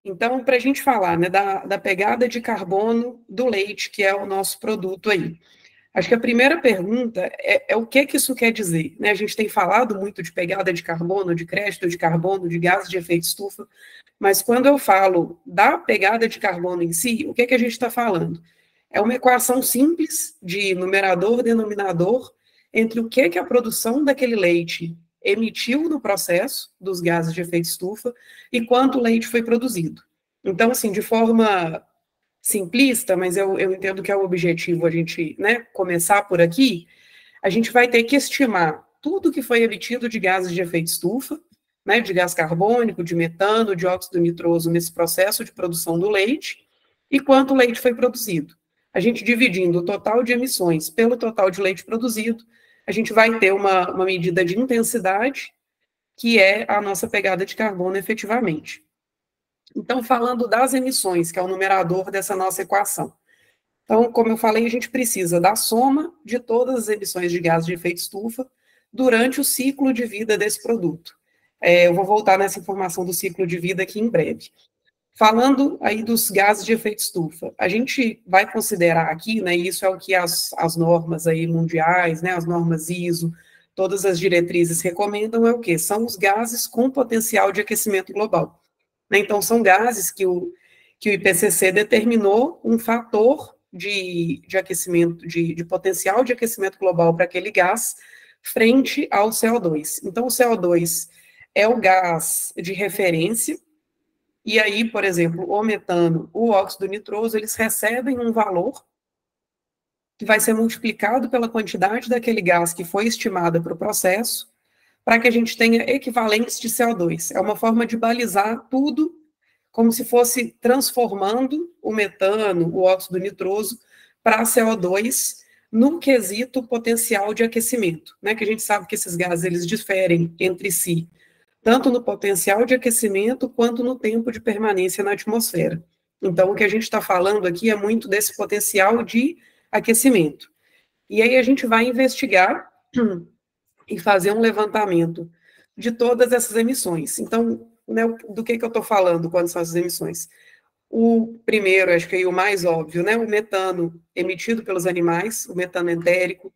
Então, para a gente falar, né, da pegada de carbono do leite, que é o nosso produto aí. Acho que a primeira pergunta é o que isso quer dizer, né? A gente tem falado muito de pegada de carbono, de crédito de carbono, de gases de efeito estufa, mas quando eu falo da pegada de carbono em si, o que a gente está falando? É uma equação simples de numerador e denominador entre o que a produção daquele leite emitiu no processo dos gases de efeito estufa e quanto leite foi produzido. Então, assim, de forma simplista, mas eu entendo que é o objetivo a gente, né, começar por aqui, a gente vai ter que estimar tudo que foi emitido de gases de efeito estufa, né, de gás carbônico, de metano, de óxido nitroso nesse processo de produção do leite, e quanto leite foi produzido. A gente dividindo o total de emissões pelo total de leite produzido, a gente vai ter uma medida de intensidade, que é a nossa pegada de carbono efetivamente. Então, falando das emissões, que é o numerador dessa nossa equação. Então, como eu falei, a gente precisa da soma de todas as emissões de gases de efeito estufa durante o ciclo de vida desse produto. Eu vou voltar nessa informação do ciclo de vida aqui em breve. Falando aí dos gases de efeito estufa, a gente vai considerar aqui, né, isso é o que as normas aí mundiais, né, as normas ISO, todas as diretrizes recomendam, é o quê? São os gases com potencial de aquecimento global. Então, são gases que o IPCC determinou um fator de aquecimento, de potencial de aquecimento global para aquele gás frente ao CO2. Então, o CO2 é o gás de referência, e aí, por exemplo, o metano, o óxido nitroso, eles recebem um valor que vai ser multiplicado pela quantidade daquele gás que foi estimada para o processo, para que a gente tenha equivalentes de CO2. É uma forma de balizar tudo como se fosse transformando o metano, o óxido nitroso, para CO2 no quesito potencial de aquecimento, né? Que a gente sabe que esses gases eles diferem entre si, tanto no potencial de aquecimento quanto no tempo de permanência na atmosfera. Então, o que a gente está falando aqui é muito desse potencial de aquecimento. E aí a gente vai investigar e fazer um levantamento de todas essas emissões. Então, né, do que eu estou falando quando são essas emissões? O primeiro, acho que é o mais óbvio, né, o metano emitido pelos animais, o metano entérico.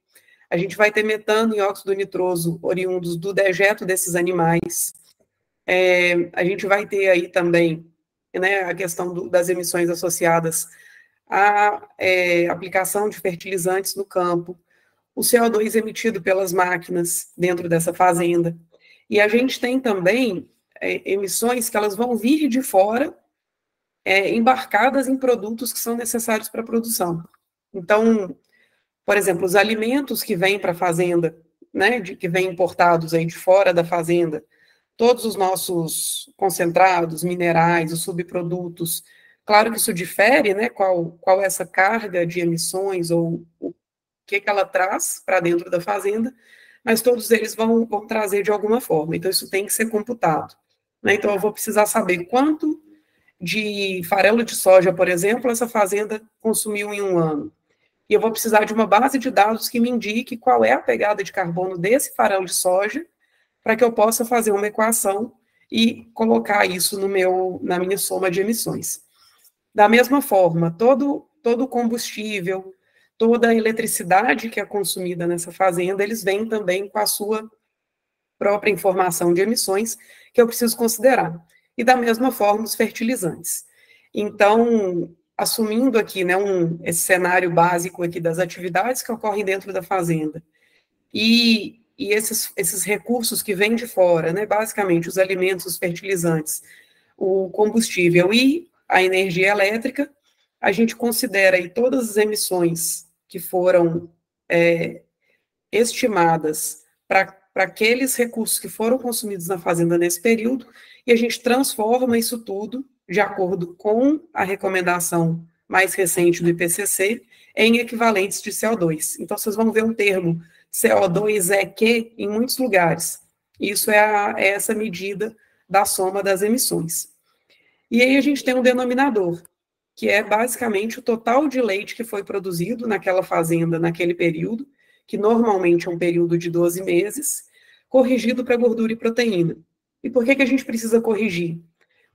A gente vai ter metano e óxido nitroso oriundos do dejeto desses animais. A gente vai ter aí também, né, a questão das emissões associadas à aplicação de fertilizantes no campo, o CO2 emitido pelas máquinas dentro dessa fazenda. E a gente tem também emissões que elas vão vir de fora, embarcadas em produtos que são necessários para a produção. Então, por exemplo, os alimentos que vêm para a fazenda, né, que vêm importados aí de fora da fazenda, todos os nossos concentrados, minerais, os subprodutos, claro que isso difere, né, qual é essa carga de emissões ou o que ela traz para dentro da fazenda, mas todos eles vão trazer de alguma forma, então isso tem que ser computado. Né? Então eu vou precisar saber quanto de farelo de soja, por exemplo, essa fazenda consumiu em um ano. E eu vou precisar de uma base de dados que me indique qual é a pegada de carbono desse farelo de soja, para que eu possa fazer uma equação e colocar isso na minha soma de emissões. Da mesma forma, todo combustível, toda a eletricidade que é consumida nessa fazenda, eles vêm também com a sua própria informação de emissões que eu preciso considerar. E da mesma forma, os fertilizantes. Então, assumindo aqui, né, esse cenário básico aqui das atividades que ocorrem dentro da fazenda, e esses recursos que vêm de fora, né, basicamente os alimentos, os fertilizantes, o combustível e a energia elétrica, a gente considera aí todas as emissões que foram estimadas para aqueles recursos que foram consumidos na fazenda nesse período, e a gente transforma isso tudo, de acordo com a recomendação mais recente do IPCC, em equivalentes de CO2. Então, vocês vão ver um termo, CO2 é que, em muitos lugares. Isso é essa medida da soma das emissões. E aí a gente tem um denominador, que é basicamente o total de leite que foi produzido naquela fazenda naquele período, que normalmente é um período de 12 meses, corrigido para gordura e proteína. E por que a gente precisa corrigir?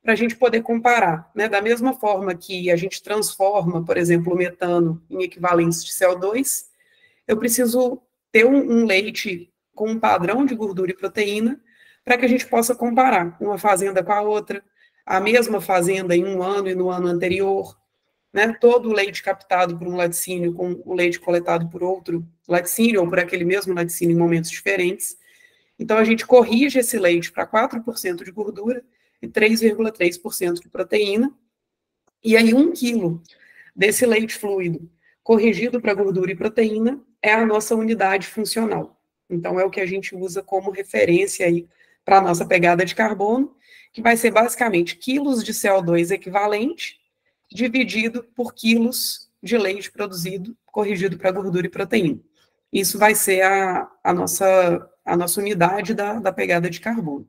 Para a gente poder comparar, né? Da mesma forma que a gente transforma, por exemplo, o metano em equivalentes de CO2, eu preciso ter um leite com um padrão de gordura e proteína para que a gente possa comparar uma fazenda com a outra, a mesma fazenda em um ano e no ano anterior, né? Todo o leite captado por um laticínio com o leite coletado por outro laticínio ou por aquele mesmo laticínio em momentos diferentes. Então, a gente corrige esse leite para 4% de gordura e 3,3% de proteína, e aí 1 quilo desse leite fluido corrigido para gordura e proteína é a nossa unidade funcional. Então, é o que a gente usa como referência aí para a nossa pegada de carbono, que vai ser basicamente quilos de CO2 equivalente dividido por quilos de leite produzido, corrigido para gordura e proteína. Isso vai ser a nossa unidade da pegada de carbono.